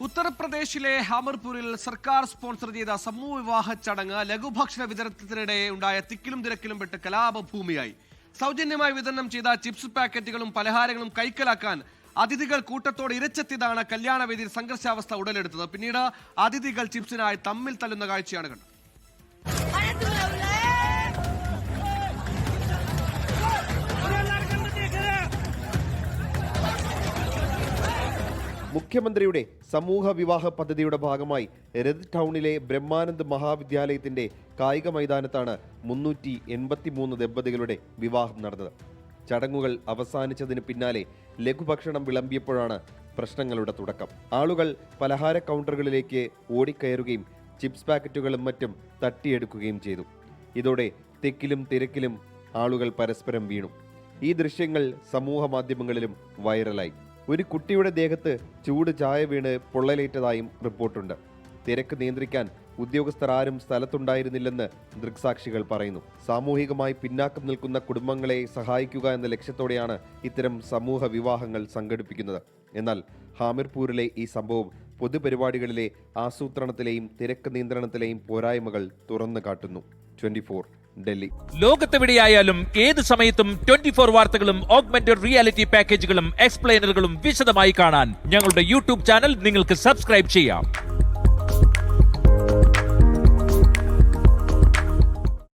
ഉത്തർപ്രദേശിലെ ഹാമിർപൂരിൽ സർക്കാർ സ്പോൺസർ ചെയ്ത സമൂഹ വിവാഹ ചടങ്ങ് ലഘുഭക്ഷണ വിതരണത്തിനിടെ ഉണ്ടായ തിക്കിലും തിരക്കിലും പെട്ട് കലാപഭൂമിയായി. സൗജന്യമായി വിതരണം ചെയ്ത ചിപ്സ് പാക്കറ്റുകളും പലഹാരങ്ങളും കൈക്കലാക്കാൻ അതിഥികൾ കൂട്ടത്തോടെ ഇരച്ചെത്തിയതാണ് കല്യാണവേദിയിൽ സംഘർഷാവസ്ഥ ഉടലെടുത്തത്. പിന്നീട് അതിഥികൾ ചിപ്സിനായി തമ്മിൽ തല്ലുന്ന കാഴ്ചയാണ് കണ്ടത്. മുഖ്യമന്ത്രിയുടെ സമൂഹ വിവാഹ പദ്ധതിയുടെ ഭാഗമായി രത് ടൗണിലെ ബ്രഹ്മാനന്ദ് മഹാവിദ്യാലയത്തിന്റെ കായിക മൈതാനത്താണ് 383 ദമ്പതികളുടെ വിവാഹം നടന്നത്. ചടങ്ങുകൾ അവസാനിച്ചതിന് പിന്നാലെ ലഘുഭക്ഷണം വിളമ്പിയപ്പോഴാണ് പ്രശ്നങ്ങളുടെ തുടക്കം. ആളുകൾ പലഹാര കൗണ്ടറുകളിലേക്ക് ഓടിക്കയറുകയും ചിപ്സ് പാക്കറ്റുകളും മറ്റും തട്ടിയെടുക്കുകയും ചെയ്തു. ഇതോടെ തിക്കിലും തിരക്കിലും ആളുകൾ പരസ്പരം വീണു. ഈ ദൃശ്യങ്ങൾ സമൂഹ മാധ്യമങ്ങളിലും വൈറലായി. ഒരു കുട്ടിയുടെ ദേഹത്ത് ചൂട് ചായ വീണ് പൊള്ളലേറ്റതായും റിപ്പോർട്ടുണ്ട്. തിരക്ക് നിയന്ത്രിക്കാൻ ഉദ്യോഗസ്ഥർ ആരും സ്ഥലത്തുണ്ടായിരുന്നില്ലെന്ന് ദൃക്സാക്ഷികൾ പറയുന്നു. സാമൂഹികമായി പിന്നാക്കം നിൽക്കുന്ന കുടുംബങ്ങളെ സഹായിക്കുക എന്ന ലക്ഷ്യത്തോടെയാണ് ഇത്തരം സമൂഹ വിവാഹങ്ങൾ സംഘടിപ്പിക്കുന്നത്. എന്നാൽ ഹാമിർപൂരിലെ ഈ സംഭവം പൊതുപരിപാടികളിലെ ആസൂത്രണത്തിലെയും തിരക്ക് നിയന്ത്രണത്തിലെയും പോരായ്മകൾ തുറന്നു കാട്ടുന്നു. 24 ഡൽഹി. ലോകത്തെവിടെയായാലും ഏത് സമയത്തും 24 വാർത്തകളും ഓഗ്മെന്റഡ് റിയാലിറ്റി പാക്കേജുകളും എക്സ്പ്ലെയിനറുകളും വിശദമായി കാണാൻ ഞങ്ങളുടെ യൂട്യൂബ് ചാനൽ നിങ്ങൾക്ക് സബ്സ്ക്രൈബ് ചെയ്യാം.